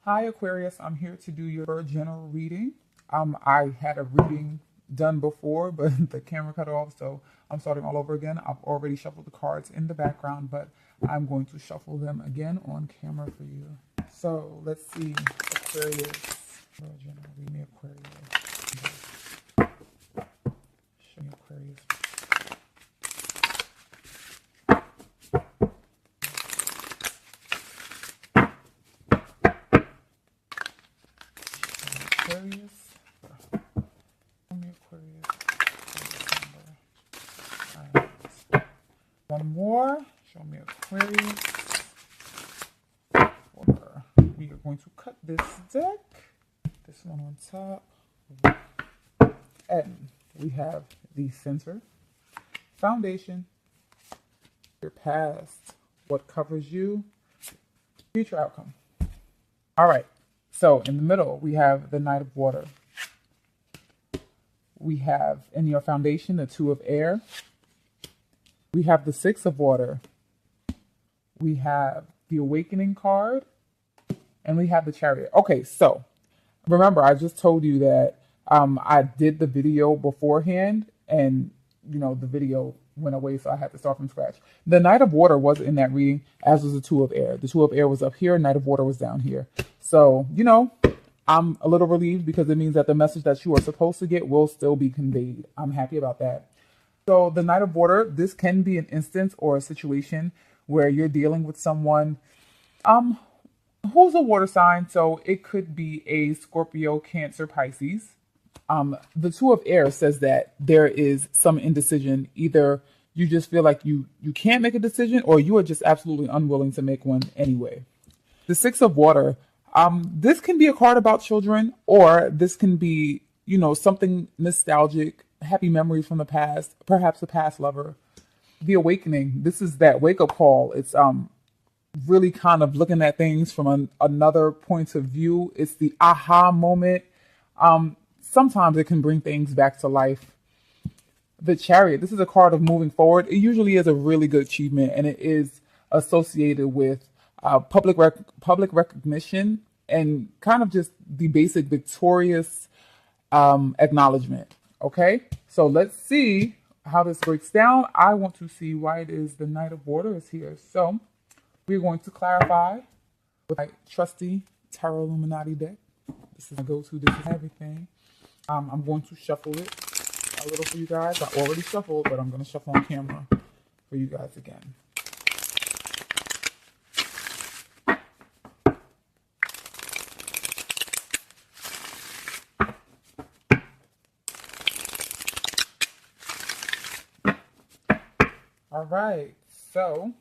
Hi Aquarius, I'm here to do your general reading. I had a reading done before, but the camera cut off, so I'm starting all over again. I've already shuffled the cards in the background, but I'm going to shuffle them again on camera for you. So let's see, Aquarius. General reading, Aquarius. Show me Aquarius. Aquarius. Show me Aquarius. Alright. One more. Show me Aquarius. We are going to cut this deck. This one on top. And we have the center. Foundation. Your past. What covers you. Future outcome. Alright. So in the middle, we have the Knight of Water. We have in your foundation, the Two of Air. We have the Six of Water. We have the Awakening card. And we have the Chariot. Okay, so remember, I just told you that I did the video beforehand and, the video went away, so I had to start from scratch. The Knight of Water was in that reading, as was the Two of Air. The Two of Air was up here, Knight of Water was down here. So, I'm a little relieved because it means that the message that you are supposed to get will still be conveyed. I'm happy about that. So the Knight of Water, this can be an instance or a situation where you're dealing with someone who's a water sign. So it could be a Scorpio, Cancer, Pisces. The Two of Air says that there is some indecision. Either you just feel like you can't make a decision, or you are just absolutely unwilling to make one anyway. The Six of Water, this can be a card about children, or this can be, something nostalgic, happy memories from the past, perhaps a past lover. The Awakening, this is that wake-up call. It's really kind of looking at things from another point of view. It's the aha moment. Sometimes it can bring things back to life. The Chariot, this is a card of moving forward. It usually is a really good achievement, and it is associated with public recognition and kind of just the basic victorious acknowledgement. Okay, so let's see how this breaks down. I want to see why it is the Knight of Water is here. So we're going to clarify with my trusty Tarot Illuminati deck. This is my go-to. This is everything. I'm going to shuffle it a little for you guys. I already shuffled, but I'm going to shuffle on camera for you guys again. All right, so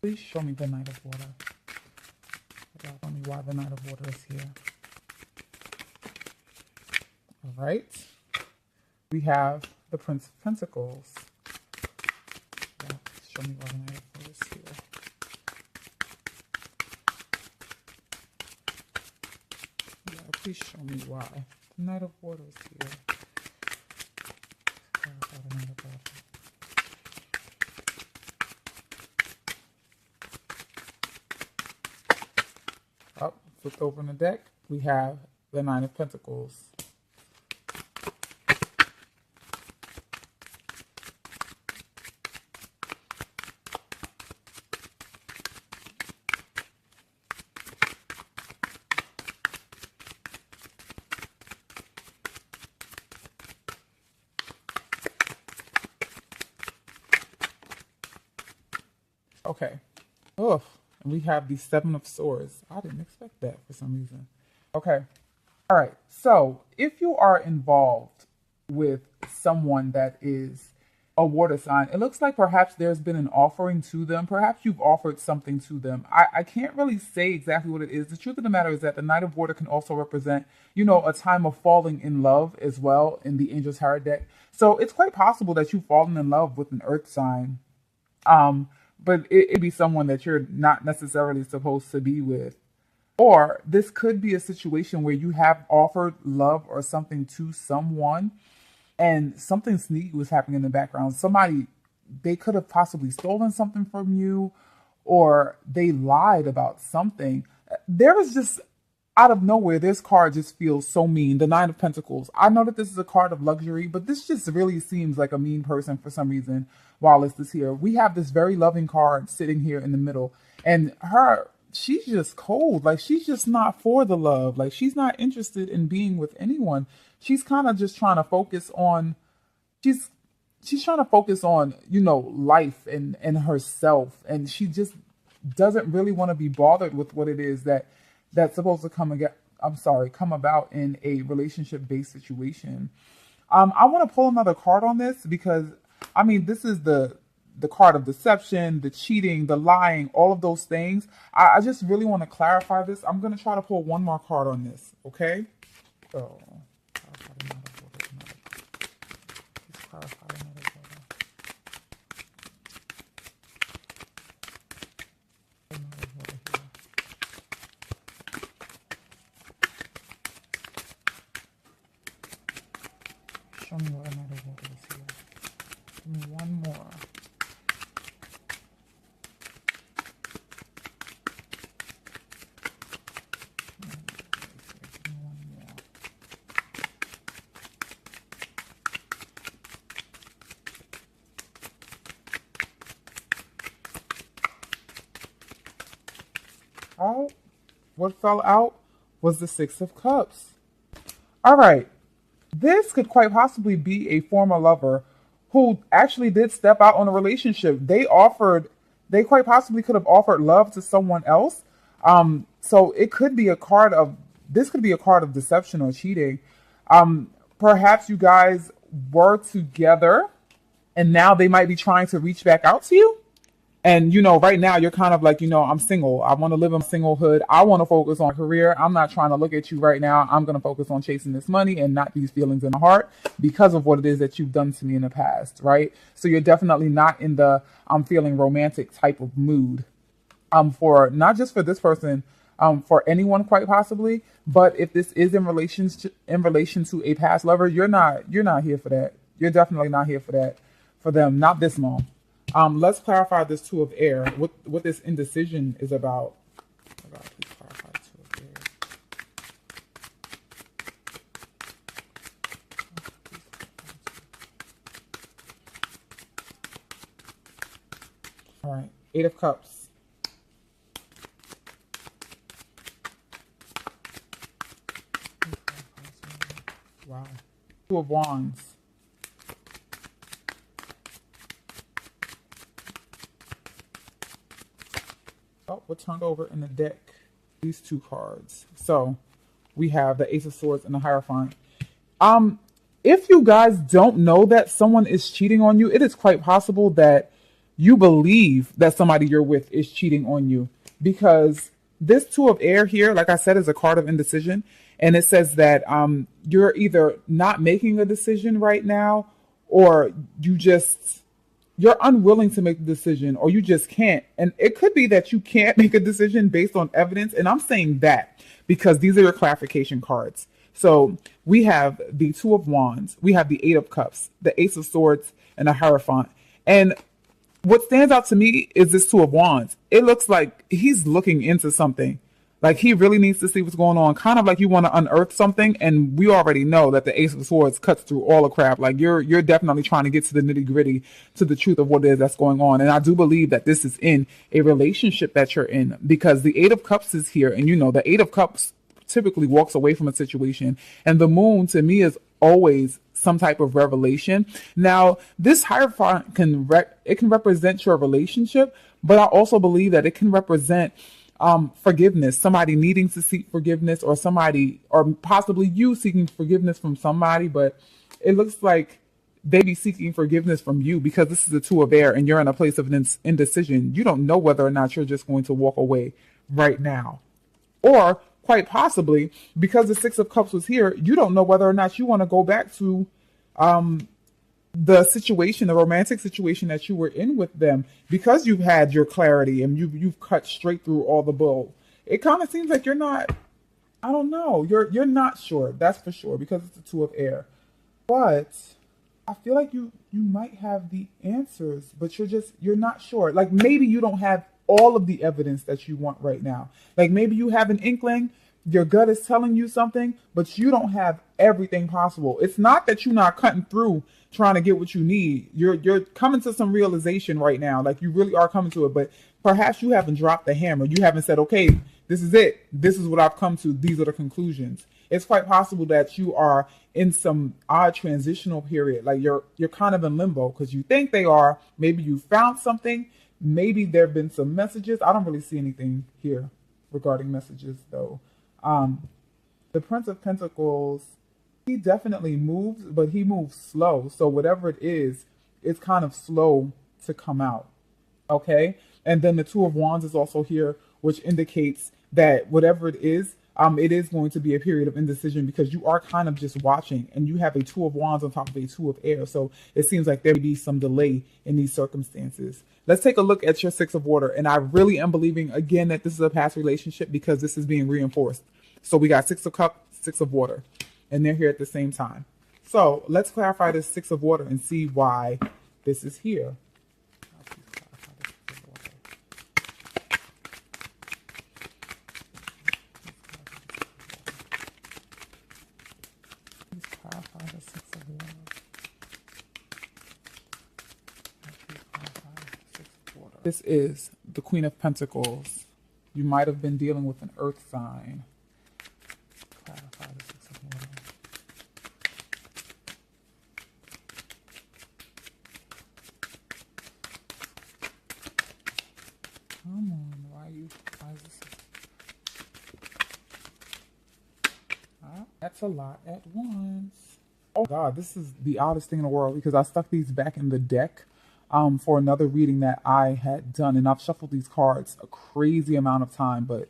please show me the Knight of Water. Tell me why the Knight of Water is here. All right, we have the Prince of Pentacles. Yeah, show me why the Knight of Water is here. Yeah, please show me why the Knight of Water is here. Clarify the Knight of Water. Up, flipped over in the deck, we have the Nine of Pentacles. Okay. Ugh. We have the Seven of Swords. I didn't expect that for some reason. Okay. All right. So if you are involved with someone that is a water sign, it looks like perhaps there's been an offering to them. Perhaps you've offered something to them. I can't really say exactly what it is. The truth of the matter is that the Knight of Water can also represent, a time of falling in love as well in the Angel Tarot deck. So it's quite possible that you've fallen in love with an earth sign. But it'd be someone that you're not necessarily supposed to be with. Or this could be a situation where you have offered love or something to someone and something sneaky was happening in the background. They could have possibly stolen something from you, or they lied about something. There is just out of nowhere, this card just feels so mean. The Nine of Pentacles. I know that this is a card of luxury, but this just really seems like a mean person for some reason while this is here. We have this very loving card sitting here in the middle, and she's just cold. Like, she's just not for the love. Like, she's not interested in being with anyone. She's kind of just trying to focus on, she's trying to focus on, life and herself. And she just doesn't really want to be bothered with what it is that's supposed to come about in a relationship-based situation. I want to pull another card on this because, this is the card of deception, the cheating, the lying, all of those things. I just really want to clarify this. I'm going to try to pull one more card on this, okay? So, show me what another water is here. Give me one more. Oh, what fell out was the Six of Cups. All right. This could quite possibly be a former lover who actually did step out on a relationship. They quite possibly could have offered love to someone else. So it could be this could be a card of deception or cheating. Perhaps you guys were together and now they might be trying to reach back out to you. And, right now you're kind of like, I'm single. I want to live in singlehood. I want to focus on career. I'm not trying to look at you right now. I'm going to focus on chasing this money and not these feelings in the heart because of what it is that you've done to me in the past, right? So you're definitely not in the I'm feeling romantic type of mood for not just for this person, for anyone quite possibly. But if this is in relation to a past lover, you're not here for that. You're definitely not here for that for them. Not this long. Let's clarify this Two of Air. What this indecision is about. Oh God, please clarify Two of Air. All right, Eight of Cups. Wow. Two of Wands. Oh, what turned over in the deck? These two cards. So we have the Ace of Swords and the Hierophant. If you guys don't know that someone is cheating on you, it is quite possible that you believe that somebody you're with is cheating on you, because this Two of Air here, like I said, is a card of indecision. And it says that you're either not making a decision right now, or you're unwilling to make the decision, or you just can't. And it could be that you can't make a decision based on evidence. And I'm saying that because these are your clarification cards. So we have the Two of Wands, we have the Eight of Cups, the Ace of Swords, and the Hierophant. And what stands out to me is this Two of Wands. It looks like he's looking into something. Like, he really needs to see what's going on. Kind of like you want to unearth something, and we already know that the Ace of Swords cuts through all the crap. Like, you're definitely trying to get to the nitty-gritty, to the truth of what it is that's going on. And I do believe that this is in a relationship that you're in, because the Eight of Cups is here, and the Eight of Cups typically walks away from a situation, and the Moon to me is always some type of revelation. Now, this Hierophant can represent your relationship, but I also believe that it can represent forgiveness, somebody needing to seek forgiveness, or possibly you seeking forgiveness from somebody. But it looks like they be seeking forgiveness from you, because this is the Two of Air and you're in a place of indecision. You don't know whether or not you're just going to walk away right now, or quite possibly, because the Six of Cups was here, you don't know whether or not you want to go back to the romantic situation that you were in with them, because you've had your clarity and you've cut straight through all the bull. It kind of seems like you're not, I don't know, you're not sure, that's for sure, because it's the Two of Air. But I feel like you might have the answers, but you're not sure. Like, maybe you don't have all of the evidence that you want right now. Like, maybe you have an inkling, your gut is telling you something, but you don't have everything possible. It's not that you're not cutting through trying to get what you need. You're coming to some realization right now. Like you really are coming to it, but perhaps you haven't dropped the hammer. You haven't said, okay, this is it. This is what I've come to. These are the conclusions. It's quite possible that you are in some odd transitional period. Like you're kind of in limbo because you think they are. Maybe you found something. Maybe there have been some messages. I don't really see anything here regarding messages though. The Prince of Pentacles, he definitely moves, but he moves slow. So whatever it is, it's kind of slow to come out. Okay. And then the Two of Wands is also here, which indicates that whatever it is going to be a period of indecision because you are kind of just watching and you have a Two of Wands on top of a Two of Air. So it seems like there may be some delay in these circumstances. Let's take a look at your Six of Water. And I really am believing again that this is a past relationship because this is being reinforced. So we got Six of Cups, Six of Water, and they're here at the same time. So let's clarify this Six of Water and see why this is here. This is the Queen of Pentacles. You might have been dealing with an earth sign. Clarify the Six of Water. Come on, why is this? That's a lot at once. Oh God, this is the oddest thing in the world because I stuck these back in the deck for another reading that I had done, and I've shuffled these cards a crazy amount of time, but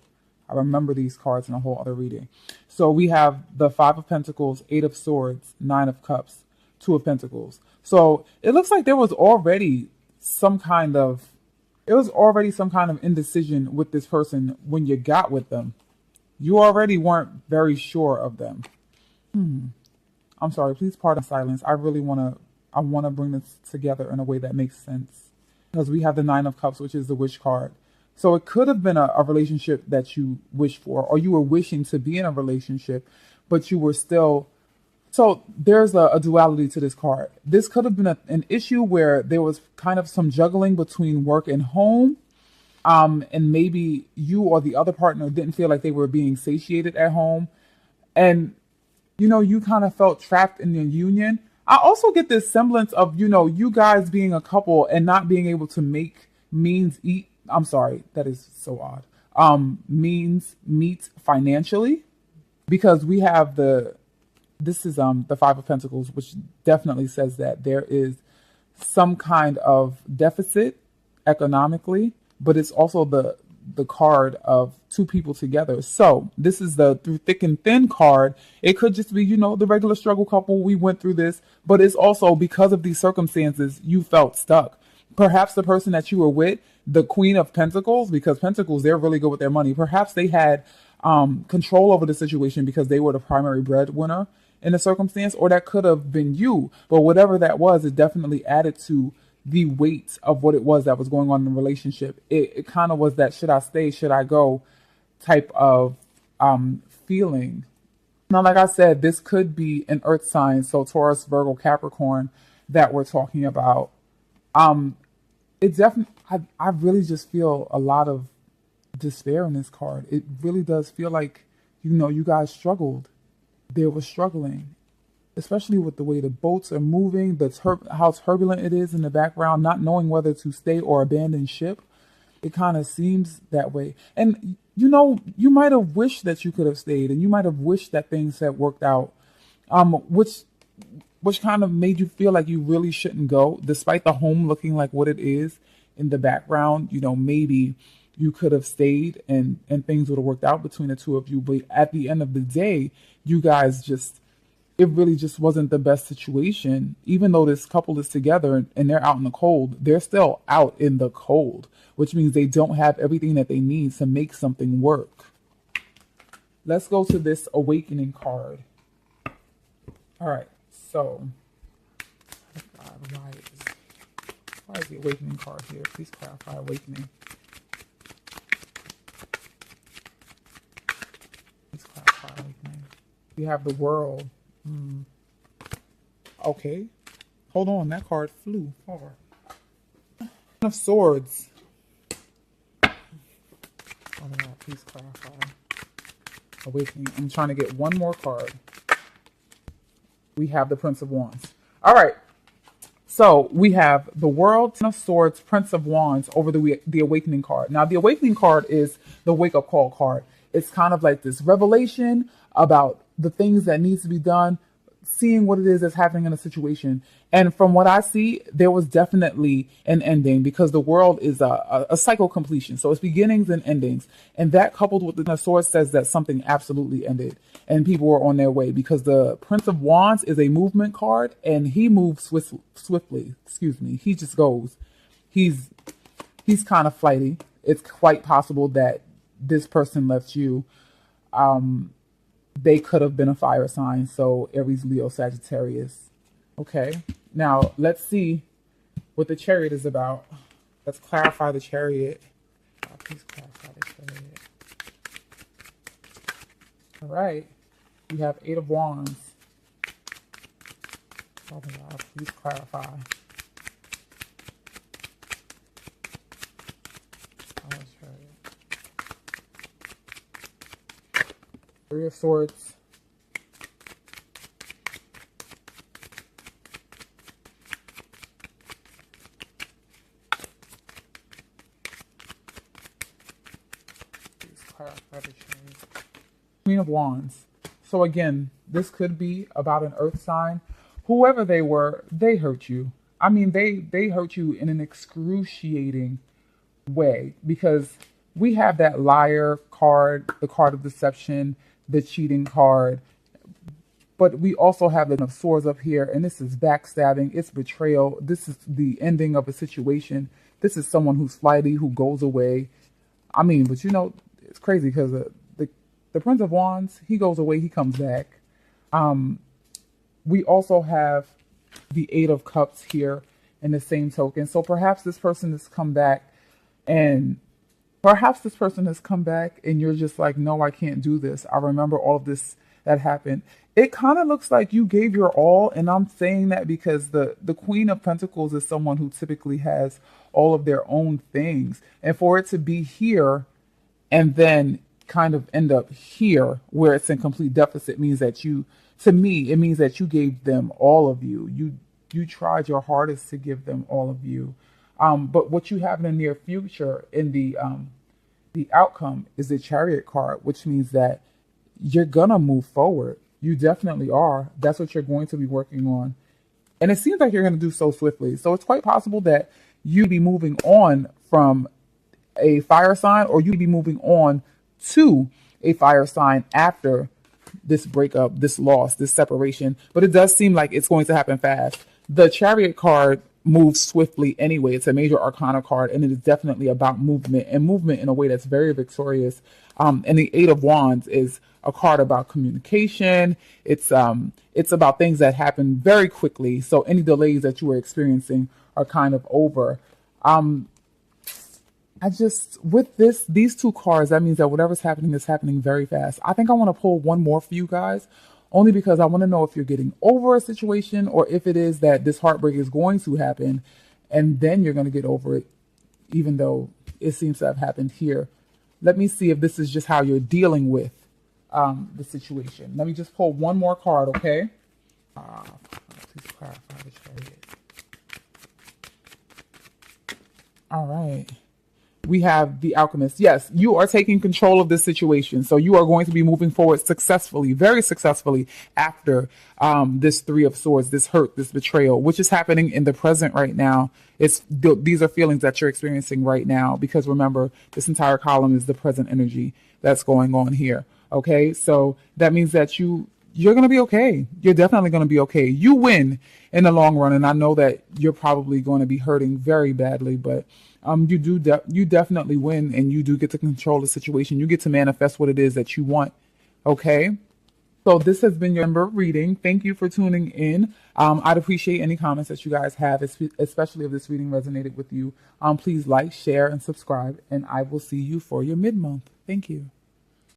I remember these cards in a whole other reading. So we have the Five of Pentacles, Eight of Swords, Nine of Cups, Two of Pentacles. So it looks like there was already some kind of indecision with this person when you got with them. You already weren't very sure of them. I'm sorry, please pardon silence. I want to bring this together in a way that makes sense. Because we have the Nine of Cups, which is the Wish card. So it could have been a relationship that you wished for, or you were wishing to be in a relationship, but you were still... So there's a duality to this card. This could have been an issue where there was kind of some juggling between work and home. And maybe you or the other partner didn't feel like they were being satiated at home. And, you kind of felt trapped in your union. I also get this semblance of, you guys being a couple and not being able to make means eat. I'm sorry, that is so odd. Means meet financially, because we have this is the Five of Pentacles, which definitely says that there is some kind of deficit economically, but it's also the card of two people together. So this is the through thick and thin card. It could just be, the regular struggle couple. We went through this, but it's also because of these circumstances, you felt stuck. Perhaps the person that you were with, the Queen of Pentacles, because Pentacles, they're really good with their money. Perhaps they had control over the situation because they were the primary breadwinner in the circumstance, or that could have been you. But whatever that was, it definitely added to the weight of what it was that was going on in the relationship. It kind of was that should I stay, should I go type of feeling. Now, like I said, this could be an earth sign, so Taurus, Virgo, Capricorn that we're talking about. It definitely, I really just feel a lot of despair in this card. It really does feel like, you guys struggled. There was struggling, especially with the way the boats are moving, how turbulent it is in the background, not knowing whether to stay or abandon ship. It kind of seems that way. And, you might have wished that you could have stayed, and you might have wished that things had worked out, which kind of made you feel like you really shouldn't go, despite the home looking like what it is in the background. Maybe you could have stayed and things would have worked out between the two of you. But at the end of the day, you guys it really just wasn't the best situation. Even though this couple is together and they're out in the cold, they're still out in the cold, which means they don't have everything that they need to make something work. Let's go to this Awakening card. All right, so why is the Awakening card here? Please clarify Awakening. Please We have the World. Okay. Hold on, that card flew far. Ten of Swords. Oh my God, please clarify. Awakening. I'm trying to get one more card. We have the Prince of Wands. All right. So we have the World, Ten of Swords, Prince of Wands over the Awakening card. Now, the Awakening card is the wake-up call card. It's kind of like this revelation about the things that needs to be done, seeing what it is that's happening in a situation. And from what I see, there was definitely an ending because the World is a cycle completion. So it's beginnings and endings. And that coupled with the Sword says that something absolutely ended and people were on their way because the Prince of Wands is a movement card and he moves swiftly. Excuse me. He just goes. He's kind of flighty. It's quite possible that this person left you. They could have been a fire sign. So Aries, Leo, Sagittarius. Okay. Now let's see what the Chariot is about. Let's clarify the Chariot. Please clarify the Chariot. All right. We have Eight of Wands. Oh my God, please clarify. Three of Swords. Please clarify the Chariot. Queen of Wands. So again, this could be about an earth sign. Whoever they were, they hurt you. I mean, they hurt you in an excruciating way because we have that liar card, the card of deception, the cheating card, but we also have the Ten of Swords up here, and this is backstabbing, it's betrayal, this is the ending of a situation, this is someone who's flighty, who goes away. I mean, but you know, it's crazy because the Prince of Wands, he goes away, he comes back. We also have the Eight of Cups here in the same token, so perhaps this person has come back and you're just like, no, I can't do this. I remember all of this that happened. It kind of looks like you gave your all. And I'm saying that because the Queen of Pentacles is someone who typically has all of their own things. And for it to be here and then kind of end up here where it's in complete deficit means that it means that you gave them all of you. You tried your hardest to give them all of you. But what you have in the near future in the outcome is the Chariot card, which means that you're going to move forward. You definitely are. That's what you're going to be working on. And it seems like you're going to do so swiftly. So it's quite possible that you'd be moving on from a fire sign or you'd be moving on to a fire sign after this breakup, this loss, this separation. But it does seem like it's going to happen fast. The Chariot card moves swiftly anyway. It's a major arcana card, and it is definitely about movement and movement in a way that's very victorious. And the Eight of Wands is a card about communication. It's about things that happen very quickly. So any delays that you were experiencing are kind of over. With these two cards, that means that whatever's happening is happening very fast. I think I want to pull one more for you guys, only because I want to know if you're getting over a situation or if it is that this heartbreak is going to happen and then you're going to get over it, even though it seems to have happened here. Let me see if this is just how you're dealing with the situation. Let me just pull one more card, okay? Please clarify the Chariot. All right. We have the Alchemist. Yes, you are taking control of this situation. So you are going to be moving forward successfully, very successfully after this Three of Swords, this hurt, this betrayal, which is happening in the present right now. These are feelings that you're experiencing right now because remember, this entire column is the present energy that's going on here. Okay, so that means that you're going to be okay. You're definitely going to be okay. You win in the long run. And I know that you're probably going to be hurting very badly, but you definitely win and you do get to control the situation. You get to manifest what it is that you want. Okay. So this has been your Ember reading. Thank you for tuning in. I'd appreciate any comments that you guys have, especially if this reading resonated with you. Please like, share, and subscribe, and I will see you for your mid-month. Thank you.